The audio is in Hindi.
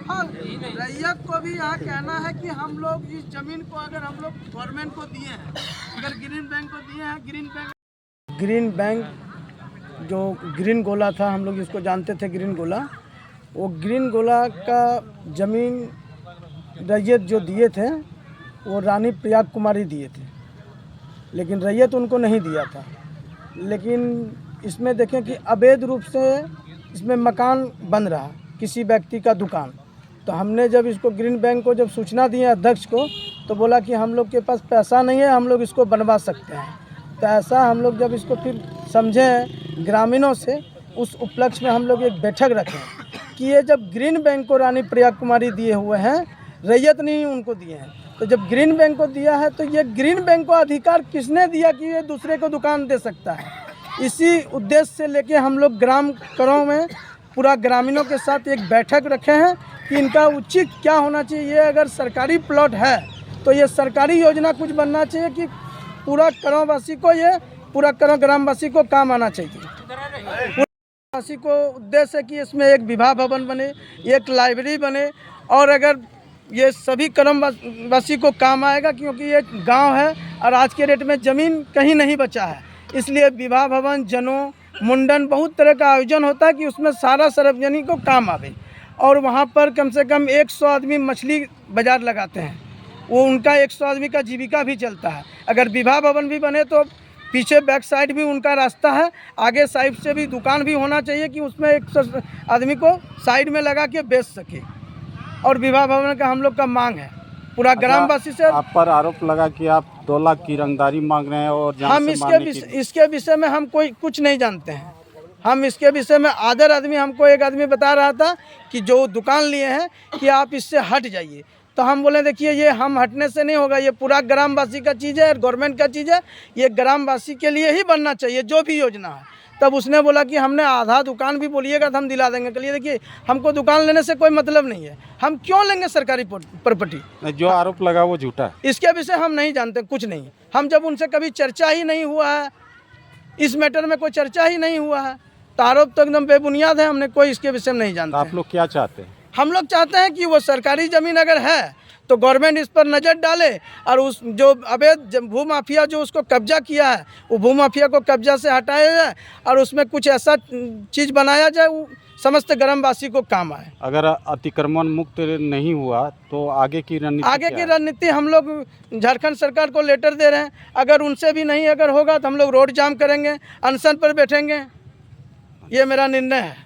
हाँ, रैयत को भी यहाँ कहना है कि हम लोग इस जमीन को अगर हम लोग गवर्नमेंट को दिए हैं, अगर ग्रीन बैंक को दिए हैं, ग्रीन बैंक जो ग्रीन गोला था, हम लोग इसको जानते थे ग्रीन गोला, वो ग्रीन गोला का ज़मीन रैयत जो दिए थे वो रानी प्रयाग कुमारी दिए थे, लेकिन रैयत उनको नहीं दिया था। लेकिन इसमें देखें कि अवैध रूप से इसमें मकान बन रहा, किसी व्यक्ति का दुकान। तो हमने जब इसको ग्रीन बैंक को जब सूचना दी अध्यक्ष को, तो बोला कि हम लोग के पास पैसा नहीं है, हम लोग इसको बनवा सकते हैं। तो ऐसा हम लोग जब इसको फिर समझें ग्रामीणों से, उस उपलक्ष्य में हम लोग एक बैठक रखें कि ये जब ग्रीन बैंक को रानी प्रयाग कुमारी दिए हुए हैं, रैयत नहीं उनको दिए हैं, तो जब ग्रीन बैंक को दिया है तो ये ग्रीन बैंक को अधिकार किसने दिया कि ये दूसरे को दुकान दे सकता है। इसी उद्देश्य से लेके हम लोग ग्राम करों में पूरा ग्रामीणों के साथ एक बैठक रखे हैं कि इनका उचित क्या होना चाहिए। ये अगर सरकारी प्लॉट है तो ये सरकारी योजना कुछ बनना चाहिए कि पूरा करोंवासी को, ये पूरा करों ग्रामवासी को काम आना चाहिए। वासी को उद्देश्य है कि इसमें एक विवाह भवन बने, एक लाइब्रेरी बने, और अगर ये सभी करोंवासी को काम आएगा, क्योंकि ये गांव है और आज के डेट में ज़मीन कहीं नहीं बचा है। इसलिए विवाह भवन, जनेऊ, मुंडन, बहुत तरह का आयोजन होता है कि उसमें सारा सार्वजनिक को काम आवे। और वहाँ पर कम से कम 100 आदमी मछली बाज़ार लगाते हैं, वो उनका 100 आदमी का जीविका भी चलता है। अगर विवाह भवन भी बने तो पीछे बैक साइड भी उनका रास्ता है, आगे साइड से भी दुकान भी होना चाहिए कि उसमें 100 आदमी को साइड में लगा के बेच सके। और विवाह भवन का हम लोग का मांग है पूरा ग्रामवासी से। आप पर आरोप लगा कि आप 2 लाख की रंगदारी मांग रहे हैं और हम इसके विषय में हम कोई कुछ नहीं जानते हैं। हम इसके विषय में आधर आदमी, हमको एक आदमी बता रहा था कि जो दुकान लिए हैं कि आप इससे हट जाइए। तो हम बोले देखिए ये हम हटने से नहीं होगा, ये पूरा ग्रामवासी का चीज़ है, गवर्नमेंट का चीज़ है, ये ग्रामवासी के लिए ही बनना चाहिए जो भी योजना है। तब उसने बोला कि हमने आधा दुकान भी बोलिएगा तो हम दिला देंगे। कहिए देखिए हमको दुकान लेने से कोई मतलब नहीं है, हम क्यों लेंगे सरकारी प्रॉपर्टी। जो आरोप लगा वो झूठा है। इसके विषय हम नहीं जानते कुछ नहीं। हम जब उनसे कभी चर्चा ही नहीं हुआ है, इस मैटर में कोई चर्चा ही नहीं हुआ है, तो आरोप तो एकदम बेबुनियाद है। हमने कोई इसके विषय में नहीं जानते। आप लोग क्या चाहते हैं? हम लोग चाहते हैं कि वो सरकारी ज़मीन अगर है तो गवर्नमेंट इस पर नज़र डाले, और उस जो अवैध भूमाफिया जो उसको कब्जा किया है, वो भूमाफिया को कब्जा से हटाया जाए और उसमें कुछ ऐसा चीज़ बनाया जाए वो समस्त ग्रामवासी को काम आए। अगर अतिक्रमण मुक्त नहीं हुआ तो आगे की रणनीति हम लोग झारखंड सरकार को लेटर दे रहे हैं। अगर उनसे भी नहीं अगर होगा तो हम लोग रोड जाम करेंगे, अनशन पर बैठेंगे। ये मेरा निर्णय है।